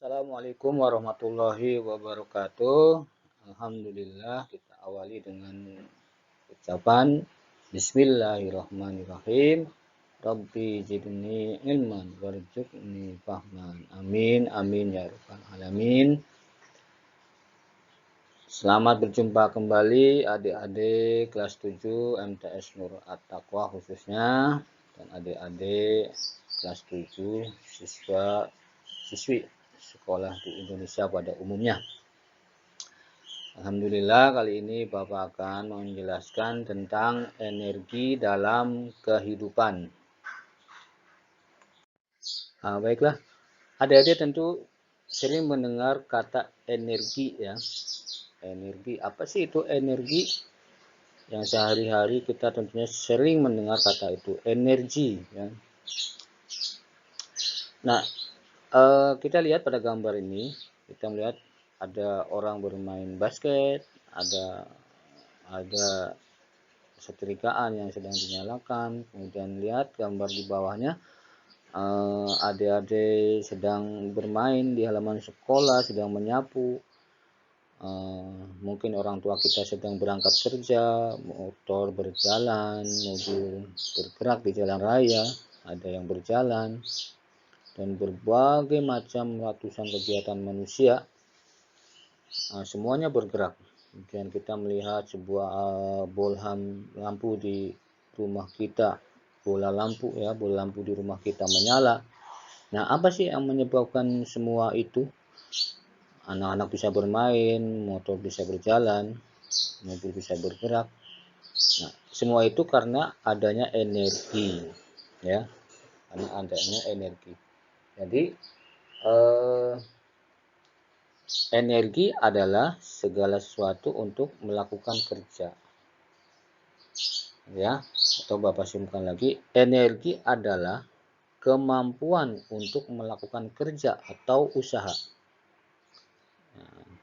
Assalamualaikum warahmatullahi wabarakatuh. Alhamdulillah, kita awali dengan ucapan Bismillahirrahmanirrahim. Rabbi zidni ilman warzuqni fahman. Amin amin ya rabbal alamin. Selamat berjumpa kembali adik-adik kelas 7 MTS Nur At-Taqwa khususnya, dan adik-adik kelas 7 siswi sekolah di Indonesia pada umumnya. Alhamdulillah, kali ini Bapak akan menjelaskan tentang energi dalam kehidupan. Baiklah, adik-adik tentu sering mendengar kata energi ya. Energi, apa sih itu energi? Yang sehari-hari kita tentunya sering mendengar kata itu, energi ya. Nah, kita lihat pada gambar ini, kita melihat ada orang bermain basket, ada setrikaan yang sedang dinyalakan. Kemudian lihat gambar di bawahnya, adik-adik sedang bermain di halaman sekolah, sedang menyapu. Mungkin orang tua kita sedang berangkat kerja, motor berjalan, mobil bergerak di jalan raya, ada yang berjalan, dan berbagai macam ratusan kegiatan manusia, semuanya bergerak. Kemudian kita melihat sebuah bola lampu di rumah kita, bola lampu di rumah kita menyala. Nah, apa sih yang menyebabkan semua itu? Anak-anak bisa bermain, motor bisa berjalan, mobil bisa bergerak. Nah, semua itu karena adanya energi, ya, karena adanya energi. Jadi energi adalah segala sesuatu untuk melakukan kerja, ya. Atau Bapak simpulkan lagi, energi adalah kemampuan untuk melakukan kerja atau usaha.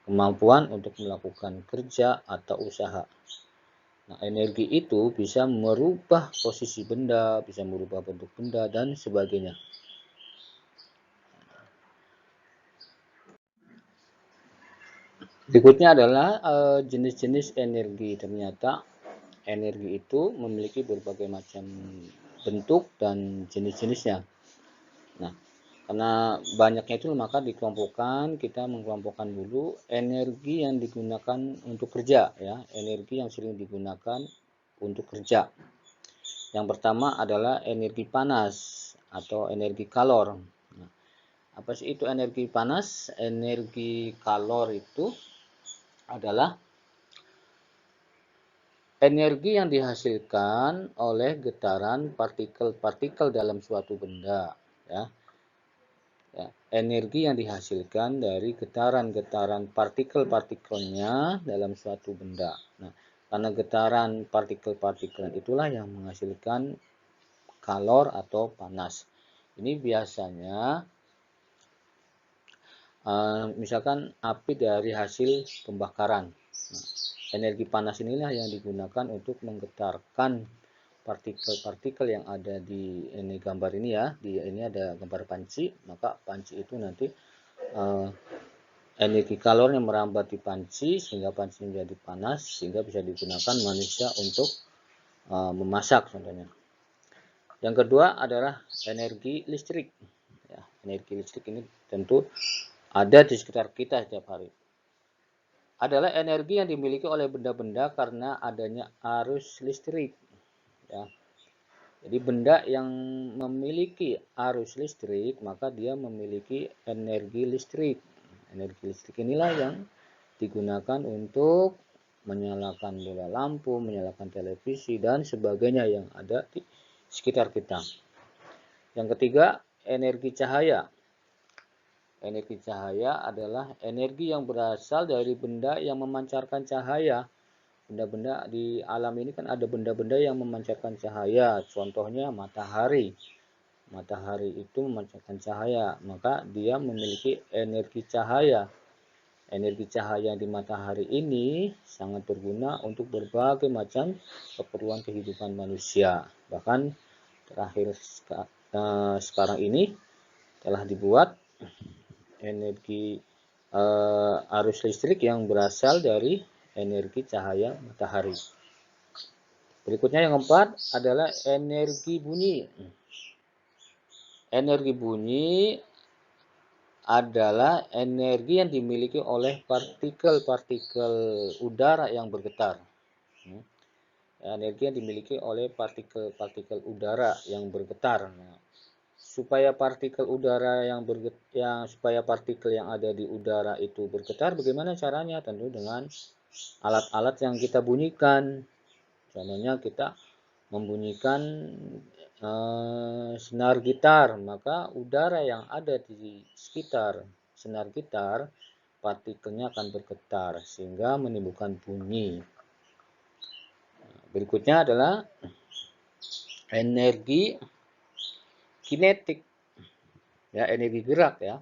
Kemampuan untuk melakukan kerja atau usaha. Nah, energi itu bisa merubah posisi benda, bisa merubah bentuk benda, dan sebagainya. Berikutnya adalah jenis-jenis energi. Ternyata energi itu memiliki berbagai macam bentuk dan jenis-jenisnya. Nah, karena banyaknya itu maka kita mengkelompokkan dulu energi yang digunakan untuk kerja, ya, energi yang sering digunakan untuk kerja. Yang pertama adalah energi panas atau energi kalor. Nah, apa sih itu energi panas? Energi kalor itu adalah energi yang dihasilkan oleh getaran partikel-partikel dalam suatu benda, ya. Energi yang dihasilkan dari getaran-getaran partikel-partikelnya dalam suatu benda. Nah, karena getaran partikel-partikel itulah yang menghasilkan kalor atau panas. Ini biasanya misalkan api dari hasil pembakaran. Nah, energi panas inilah yang digunakan untuk menggetarkan partikel-partikel yang ada di ini gambar ini, ya. Ini ada gambar panci, maka panci itu nanti energi kalornya merambat di panci sehingga panci menjadi panas, sehingga bisa digunakan manusia untuk memasak contohnya. Yang kedua adalah energi listrik. Ya, energi listrik ini tentu ada di sekitar kita setiap hari. Adalah energi yang dimiliki oleh benda-benda karena adanya arus listrik. Ya. Jadi benda yang memiliki arus listrik, maka dia memiliki energi listrik. Energi listrik inilah yang digunakan untuk menyalakan bola lampu, menyalakan televisi, dan sebagainya yang ada di sekitar kita. Yang ketiga, energi cahaya. Energi cahaya adalah energi yang berasal dari benda yang memancarkan cahaya. Benda-benda di alam ini kan ada benda-benda yang memancarkan cahaya. Contohnya matahari. Matahari itu memancarkan cahaya, maka dia memiliki energi cahaya. Energi cahaya di matahari ini sangat berguna untuk berbagai macam keperluan kehidupan manusia. Bahkan terakhir sekarang ini telah dibuat energi arus listrik yang berasal dari energi cahaya matahari. Berikutnya yang keempat adalah energi bunyi. Energi bunyi adalah energi yang dimiliki oleh partikel-partikel udara yang bergetar. Energi yang dimiliki oleh partikel-partikel udara yang bergetar. Supaya partikel udara supaya partikel yang ada di udara itu bergetar, bagaimana caranya? Tentu dengan alat-alat yang kita bunyikan. Contohnya kita membunyikan senar gitar, maka udara yang ada di sekitar senar gitar partikelnya akan bergetar sehingga menimbulkan bunyi. Berikutnya adalah energi kinetik, ya, energi gerak, ya,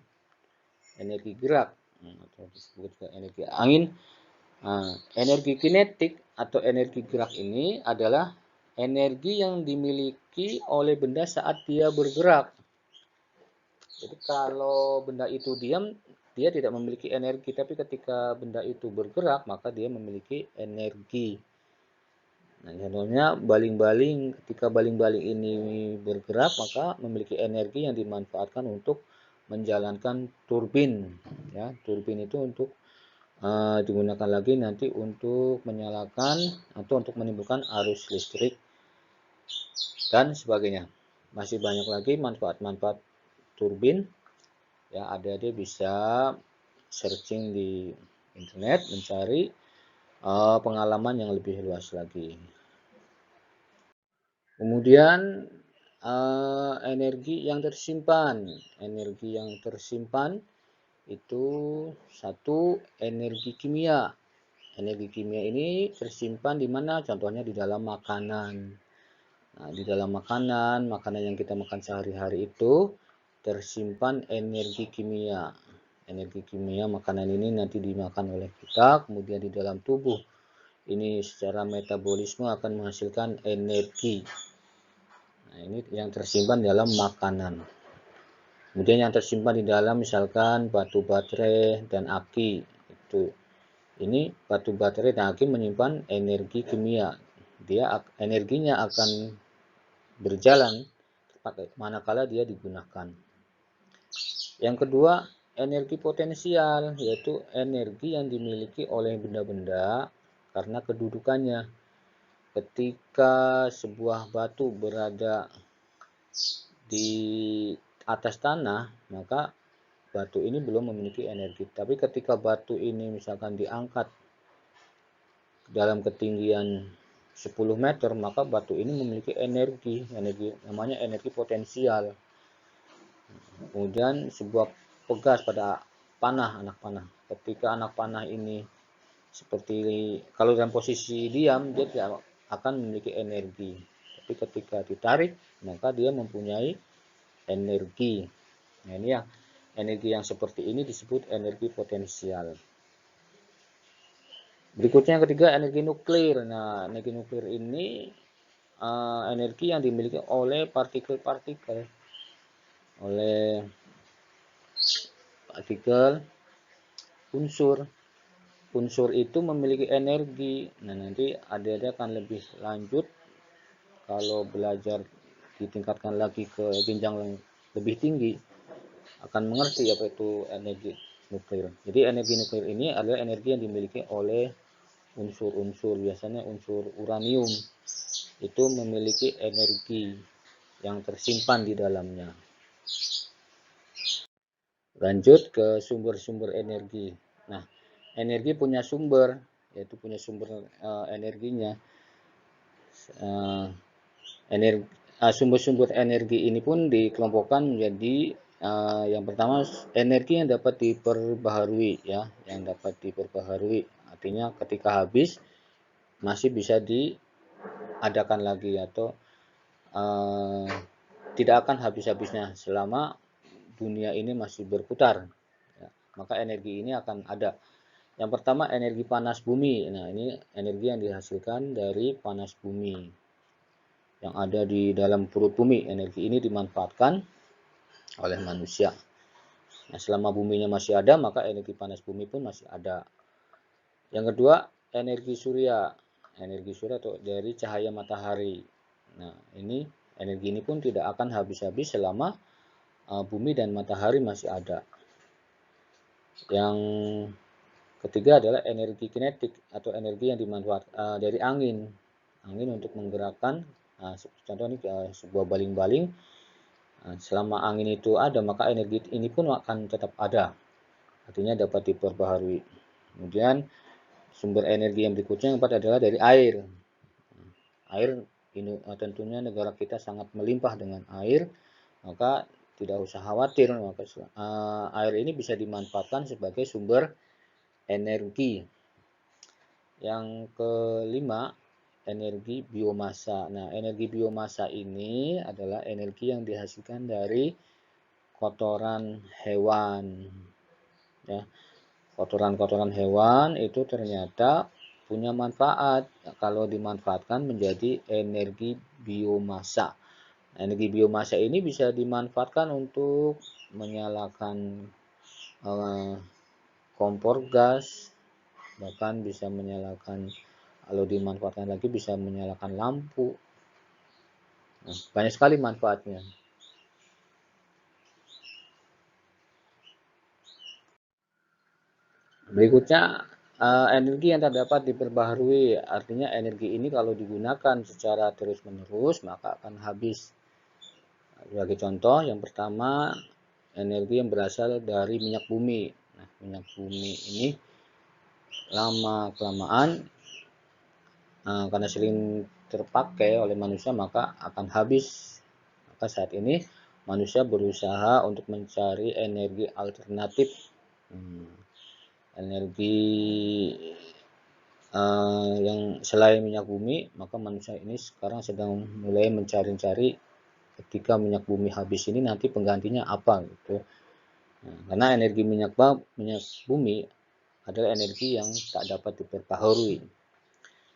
energi gerak atau disebut energi angin. Energi kinetik atau energi gerak ini adalah energi yang dimiliki oleh benda saat dia bergerak. Jadi kalau benda itu diam, dia tidak memiliki energi, tapi ketika benda itu bergerak, maka dia memiliki energi. Nah, contohnya baling-baling, ketika baling-baling ini bergerak, maka memiliki energi yang dimanfaatkan untuk menjalankan turbin. Ya, turbin itu untuk digunakan lagi nanti untuk menyalakan atau untuk menimbulkan arus listrik dan sebagainya. Masih banyak lagi manfaat-manfaat turbin. Ya, adik-adik bisa searching di internet mencari pengalaman yang lebih luas lagi. Kemudian energi yang tersimpan. Energi yang tersimpan itu satu, energi kimia. Energi kimia ini tersimpan di mana? Contohnya di dalam makanan. Nah, di dalam makanan yang kita makan sehari-hari itu tersimpan energi kimia. Energi kimia makanan ini nanti dimakan oleh kita, kemudian di dalam tubuh ini secara metabolisme akan menghasilkan energi. Nah, ini yang tersimpan dalam makanan. Kemudian yang tersimpan di dalam misalkan batu baterai dan aki. Ini batu baterai dan aki menyimpan energi kimia. Energinya akan berjalan manakala dia digunakan. Yang kedua, energi potensial, yaitu energi yang dimiliki oleh benda-benda karena kedudukannya. Ketika sebuah batu berada di atas tanah, maka batu ini belum memiliki energi. Tapi ketika batu ini misalkan diangkat dalam ketinggian 10 meter, maka batu ini memiliki energi namanya energi potensial. Kemudian sebuah pegas pada anak panah. Ketika anak panah ini seperti kalau dalam posisi diam, dia tidak akan memiliki energi. Tapi ketika ditarik, maka dia mempunyai energi. Nah, ini ya, energi yang seperti ini disebut energi potensial. Berikutnya yang ketiga, energi nuklir. Nah, energi nuklir ini energi yang dimiliki oleh partikel unsur itu memiliki energi. Nah, nanti adik-adik akan lebih lanjut kalau belajar ditingkatkan lagi ke jenjang yang lebih tinggi akan mengerti apa itu energi nuklir. Jadi energi nuklir ini adalah energi yang dimiliki oleh unsur-unsur, biasanya unsur uranium itu memiliki energi yang tersimpan di dalamnya. Lanjut ke sumber-sumber energi. Nah, energi punya sumber, yaitu punya sumber energinya. Sumber-sumber energi ini pun dikelompokkan menjadi yang pertama energi yang dapat diperbaharui, ya, yang dapat diperbaharui. Artinya ketika habis masih bisa diadakan lagi atau tidak akan habis-habisnya selama dunia ini masih berputar. Ya, maka energi ini akan ada. Yang pertama energi panas bumi. Nah, ini energi yang dihasilkan dari panas bumi yang ada di dalam perut bumi. Energi ini dimanfaatkan oleh manusia. Nah, selama buminya masih ada, maka energi panas bumi pun masih ada. Yang kedua, energi surya. Energi surya atau dari cahaya matahari. Nah, energi ini pun tidak akan habis-habis selama bumi dan matahari masih ada. Yang ketiga adalah energi kinetik atau energi yang dimanfaatkan dari angin. Angin untuk menggerakkan, contoh ini sebuah baling-baling. Selama angin itu ada, maka energi ini pun akan tetap ada. Artinya dapat diperbaharui. Kemudian sumber energi yang berikutnya yang keempat adalah dari air. Air ini tentunya negara kita sangat melimpah dengan air, maka tidak usah khawatir, maka air ini bisa dimanfaatkan sebagai sumber energi. Yang kelima, energi biomasa. Nah, energi biomasa ini adalah energi yang dihasilkan dari kotoran hewan. Ya, kotoran-kotoran hewan itu ternyata punya manfaat kalau dimanfaatkan menjadi energi biomasa. Energi biomasa ini bisa dimanfaatkan untuk menyalakan kompor gas, bahkan bisa menyalakan, kalau dimanfaatkan lagi bisa menyalakan lampu. Nah, banyak sekali manfaatnya. Berikutnya, energi yang tak dapat diperbaharui, artinya energi ini kalau digunakan secara terus-menerus maka akan habis. Sebagai contoh, yang pertama, energi yang berasal dari minyak bumi. Nah, minyak bumi ini lama-kelamaan karena sering terpakai oleh manusia maka akan habis. Maka saat ini manusia berusaha untuk mencari energi alternatif, energi yang selain minyak bumi. Maka manusia ini sekarang sedang mulai mencari-cari ketika minyak bumi habis ini nanti penggantinya apa gitu. Nah, karena energi minyak bumi adalah energi yang tak dapat diperbaharui.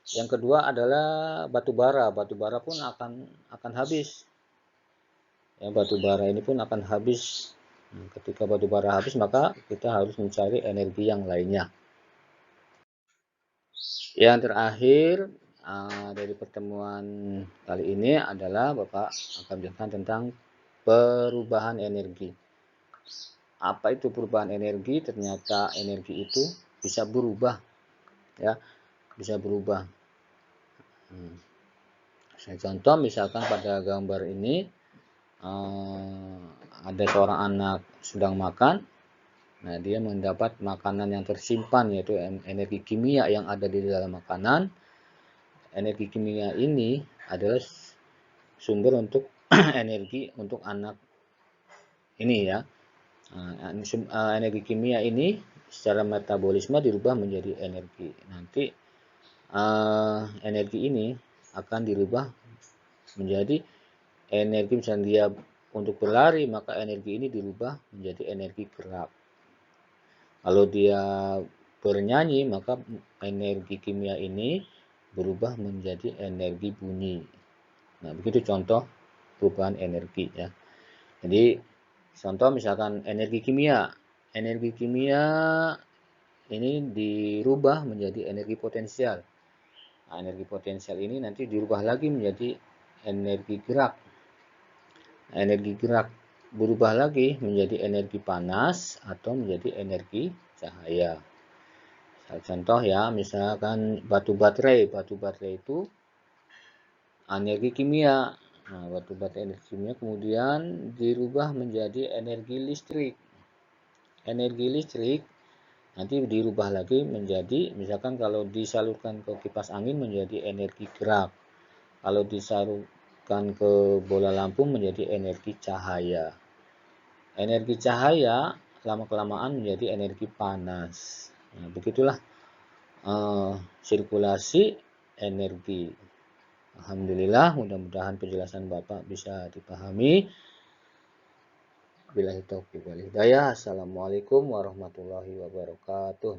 Yang kedua adalah batu bara. Batu bara pun akan habis. Ya, batu bara ini pun akan habis. Nah, ketika batu bara habis, maka kita harus mencari energi yang lainnya. Yang terakhir dari pertemuan kali ini adalah Bapak akan menjelaskan tentang perubahan energi. Apa itu perubahan energi? Ternyata energi itu bisa berubah, ya, bisa berubah. Saya contoh misalkan pada gambar ini ada seorang anak sedang makan. Nah, dia mendapat makanan yang tersimpan, yaitu energi kimia yang ada di dalam makanan. Energi kimia ini adalah sumber untuk energi untuk anak ini, ya. Energi kimia ini secara metabolisme dirubah menjadi energi. Nanti energi ini akan dirubah menjadi energi, misalnya dia untuk berlari, maka energi ini dirubah menjadi energi gerak. Kalau dia bernyanyi, maka energi kimia ini berubah menjadi energi bunyi. Nah, begitu contoh perubahan energi, ya. Jadi contoh misalkan energi kimia. Energi kimia ini dirubah menjadi energi potensial. Nah, energi potensial ini nanti dirubah lagi menjadi energi gerak. Nah, energi gerak berubah lagi menjadi energi panas atau menjadi energi cahaya. Contoh, ya, misalkan batu baterai. Batu baterai itu energi kimia. Nah, batu baterai energi kimia kemudian dirubah menjadi energi listrik. Energi listrik nanti dirubah lagi menjadi, misalkan kalau disalurkan ke kipas angin menjadi energi gerak. Kalau disalurkan ke bola lampu menjadi energi cahaya. Energi cahaya lama-kelamaan menjadi energi panas. Nah, begitulah sirkulasi energi. Alhamdulillah, mudah-mudahan penjelasan Bapak bisa dipahami. Billahi taufiq wal hidayah. Assalamualaikum warahmatullahi wabarakatuh.